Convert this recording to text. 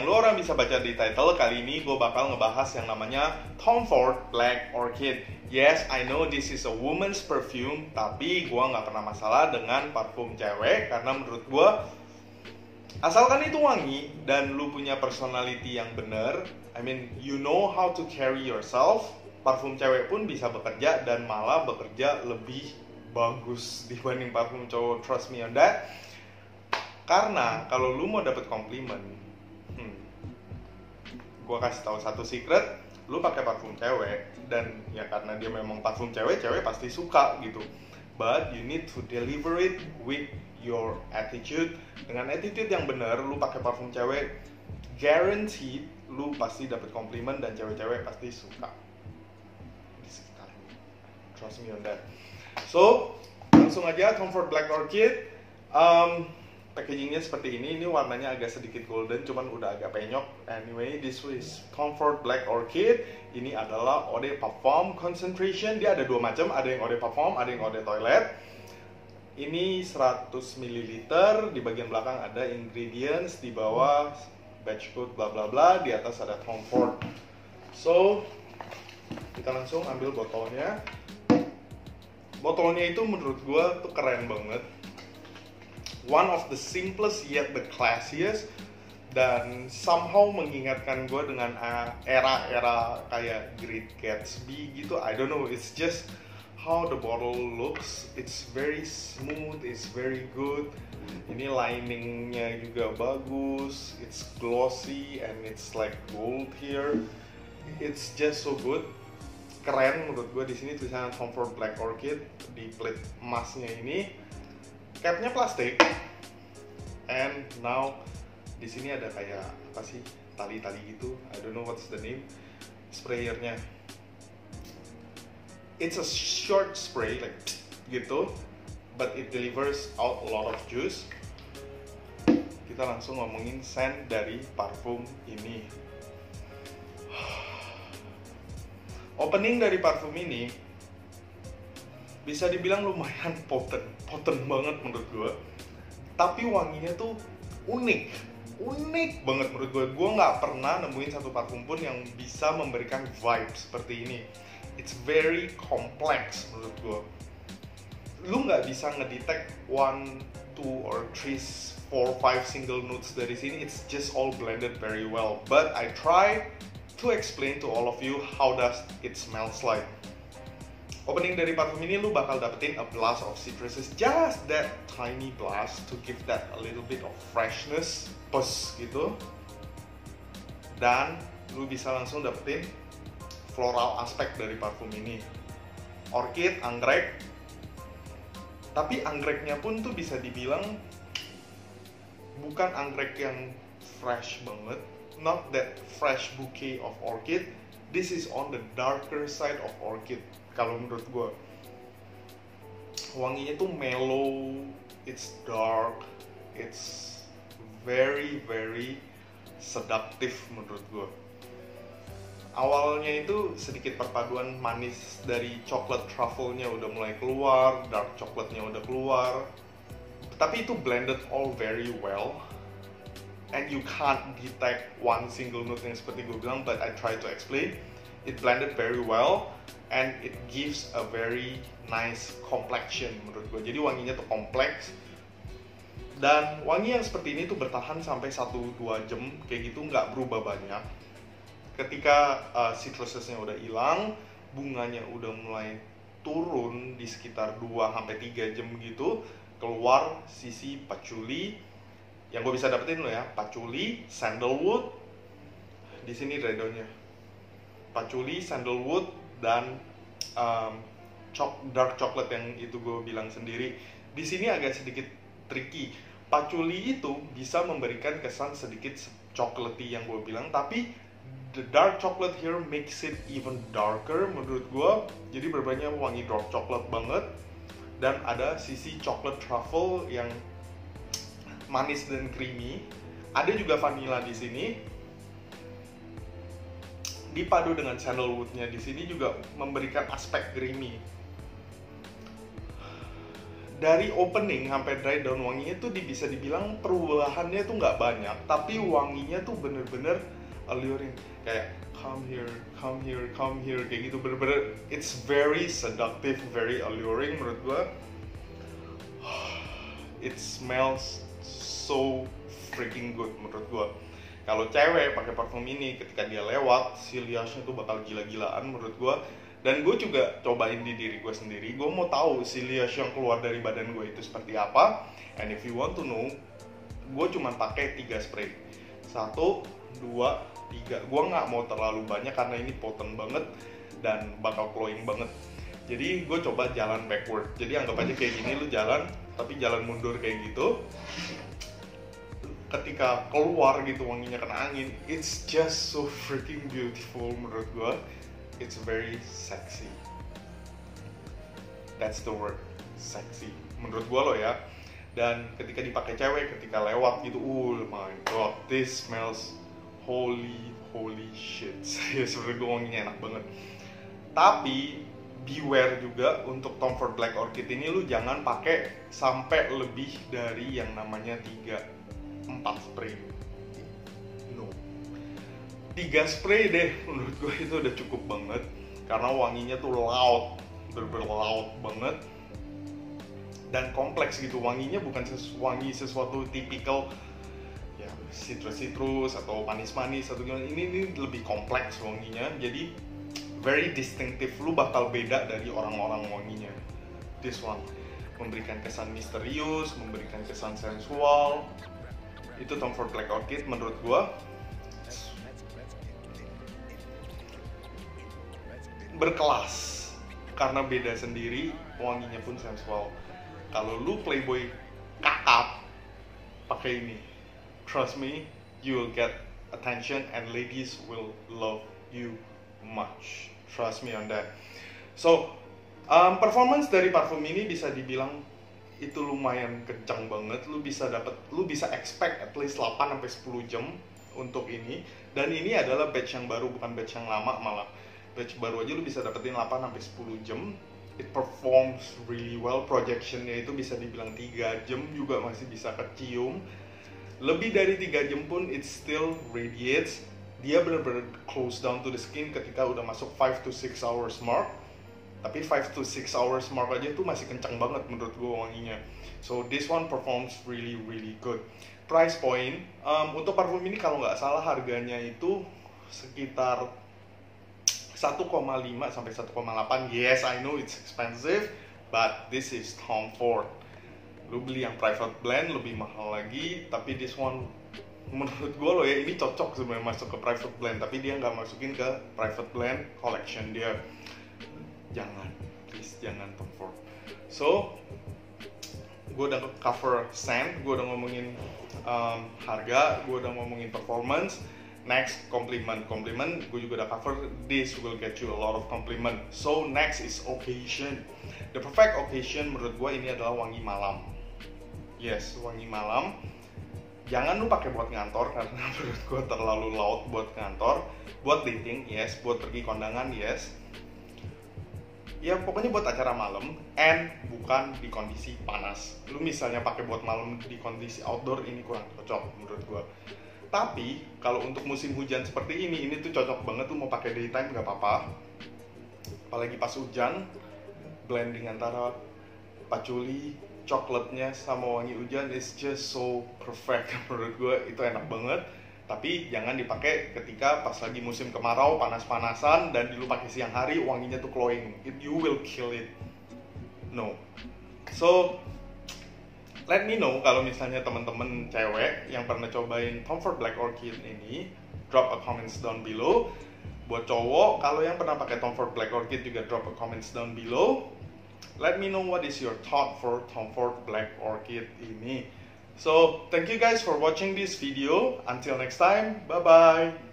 lo orang bisa baca di title, kali ini gue bakal ngebahas yang namanya Tom Ford Black Orchid. Yes, I know this is a woman's perfume, tapi gue nggak pernah masalah dengan parfum cewek karena menurut gue asalkan itu wangi dan lu punya personality yang bener, I mean you know how to carry yourself, parfum cewek pun bisa bekerja dan malah bekerja lebih bagus dibanding parfum cowok. Trust me on that. Karena kalau lu mau dapet komplimen, gue kasih tahu satu secret, lu pakai parfum cewek dan ya karena dia memang parfum cewek, cewek pasti suka gitu. But you need to deliver it with your attitude. Dengan attitude yang benar, lu pakai parfum cewek, guaranteed lu pasti dapet komplimen dan cewek-cewek pasti suka di sekitarnya. Trust me on that. So langsung aja Tom Ford Black Orchid. Packagingnya seperti ini warnanya agak sedikit golden, cuman udah agak penyok. Anyway, this is Tom Ford Black Orchid. Ini adalah eau de parfum concentration. Dia ada dua macam, ada yang eau de parfum, ada yang eau de toilette. Ini 100 ml, di bagian belakang ada ingredients, di bawah batch code bla bla bla, di atas ada Tom Ford. So, kita langsung ambil botolnya. Botolnya itu menurut gue tuh keren banget. One of the simplest yet the classiest, dan somehow mengingatkan gue dengan era-era kayak Great Gatsby gitu. I don't know, it's just how the bottle looks. It's very smooth, it's very good. Ini liningnya juga bagus, it's glossy and it's like gold here. It's just so good. Keren menurut gue. Di sini tulisannya Tom Ford Black Orchid di plate emasnya ini. Capnya plastik, and now di sini ada kayak apa sih, tali-tali gitu. I don't know what's the name. Sprayernya, it's a short spray like gitu, but it delivers out a lot of juice. Kita langsung ngomongin scent dari parfum ini. Opening dari parfum ini bisa dibilang lumayan potent banget menurut gue. Tapi wanginya tuh unik banget menurut gue. Gue nggak pernah nemuin satu parfum pun yang bisa memberikan vibe seperti ini. It's very complex menurut gue. Lu nggak bisa ngedetect 1, 2, or 3, 4, 5 single notes dari sini. It's just all blended very well. But I try to explain to all of you how does it smells like. Opening dari parfum ini lu bakal dapetin a blast of citruses, just that tiny blast to give that a little bit of freshness, plus gitu. Dan lu bisa langsung dapetin floral aspek dari parfum ini. Orchid, anggrek. Tapi anggreknya pun tuh bisa dibilang bukan anggrek yang fresh banget. Not that fresh bouquet of orchid. This is on the darker side of orchid. Kalau menurut gue, wanginya tuh mellow, it's dark, it's very seductive menurut gue. Awalnya itu sedikit perpaduan manis dari coklat truffle-nya udah mulai keluar, dark coklatnya udah keluar, tapi itu blended all very well. And you can't detect one single note yang seperti gue bilang, but I try to explain. It blended very well and it gives a very nice complexion menurut gue. Jadi wanginya tuh kompleks, dan wangi yang seperti ini tuh bertahan sampai 1-2 jam kayak gitu, nggak berubah banyak. Ketika citrusesnya udah hilang, bunganya udah mulai turun di sekitar 2-3 jam gitu, keluar sisi patchouli yang gue bisa dapetin lo ya, patchouli, sandalwood. Di sini redonya patchouli, sandalwood, dan dark chocolate yang itu gue bilang sendiri. Di sini agak sedikit tricky. Patchouli itu bisa memberikan kesan sedikit chocolatey yang gue bilang, tapi the dark chocolate here makes it even darker menurut gue. Jadi berbanding wangi dark chocolate banget, dan ada sisi chocolate truffle yang manis dan creamy. Ada juga vanilla di sini. Dipadu dengan sandalwoodnya di sini juga memberikan aspek creamy. dari opening sampai dry down wanginya tuh bisa dibilang perubahannya tuh nggak banyak, tapi wanginya tuh bener-bener alluring, kayak come here, come here, come here, kayak gitu. Bener-bener it's very seductive, very alluring menurut gua. It smells so freaking good menurut gua. Kalau cewek pakai parfum ini, ketika dia lewat, siliasnya tuh bakal gila-gilaan menurut gua. Dan gue juga cobain di diri gue sendiri. Gue mau tahu silias yang keluar dari badan gue itu seperti apa. And if you want to know, gue cuma pakai 3 spray. 1, 2, 3. Gue nggak mau terlalu banyak karena ini potent banget dan bakal glowing banget. Jadi gue coba jalan backward. Jadi anggap aja kayak gini, lu jalan, tapi jalan mundur kayak gitu. Ketika keluar gitu wanginya kena angin, it's just so freaking beautiful menurut gue. It's very sexy. That's the word, sexy. Menurut gue loh ya. Dan ketika dipakai cewek, ketika lewat gitu, oh my god, this smells holy shit. Serius, menurut gue wanginya enak banget. Tapi beware juga untuk Tom Ford Black Orchid ini, lu jangan pakai sampai lebih dari yang namanya 3-4 spray. 3 spray deh, menurut gue itu udah cukup banget. Karena wanginya tuh loud, bener-bener loud banget. Dan kompleks gitu, wanginya bukan wangi sesuatu tipikal ya citrus atau manis-manis atau gimana. Ini lebih kompleks wanginya, jadi very distinctive. Lu bakal beda dari orang-orang wanginya. This one memberikan kesan misterius, memberikan kesan sensual. Itu Tom Ford Black Orchid menurut gue. Berkelas karena beda sendiri, wanginya pun sensual. Kalau lu playboy kakap pakai ini, trust me, you will get attention and ladies will love you much. Trust me on that. So performance dari parfum ini bisa dibilang itu lumayan kencang banget. Lu bisa expect at least 8-10 jam untuk ini. Dan ini adalah batch yang baru, bukan batch yang lama malah. Batch baru aja lu bisa dapetin 8-10 jam. It performs really well. Projectionnya itu bisa dibilang 3 jam juga masih bisa kecium. Lebih dari 3 jam pun it still radiates. Dia benar-benar close down to the skin ketika udah masuk 5-6 hours mark. Tapi 5-6 hours mark aja tuh masih kencang banget menurut gue wanginya. So this one performs really good. Price point, untuk parfum ini kalau nggak salah harganya itu sekitar 1,5 sampai 1,8. Yes, I know it's expensive, but this is Tom Ford. Lu beli yang private blend lebih mahal lagi, tapi this one menurut gue loh ya, ini cocok sebenarnya masuk ke private blend, tapi dia nggak masukin ke private blend collection dia. Jangan, please jangan Tom Ford. So, gue udah cover scent, gue udah ngomongin harga, gue udah ngomongin performance. Next, compliment, gue juga udah cover. This will get you a lot of compliment. So next is occasion. The perfect occasion menurut gue ini adalah wangi malam. Yes, wangi malam. Jangan lu pakai buat ngantor karena menurut gue terlalu loud buat ngantor. Buat dating, yes. Buat pergi kondangan, yes. Ya pokoknya buat acara malam, and bukan di kondisi panas. Lu misalnya pakai buat malam di kondisi outdoor, ini kurang cocok menurut gue. Tapi kalau untuk musim hujan seperti ini tuh cocok banget. Tuh mau pakai daytime nggak apa-apa. Apalagi pas hujan, blending antara patchouli, coklatnya sama wangi hujan is just so perfect. Menurut gue itu enak banget. Tapi jangan dipakai ketika pas lagi musim kemarau, panas-panasan, dan lu pakai siang hari, wanginya tuh glowing. You will kill it. No. So let me know kalau misalnya teman-teman cewek yang pernah cobain Tom Ford Black Orchid ini, drop a comments down below. Buat cowok, kalau yang pernah pakai Tom Ford Black Orchid juga drop a comments down below. Let me know what is your thought for Tom Ford Black Orchid ini. So, thank you guys for watching this video. Until next time, bye-bye.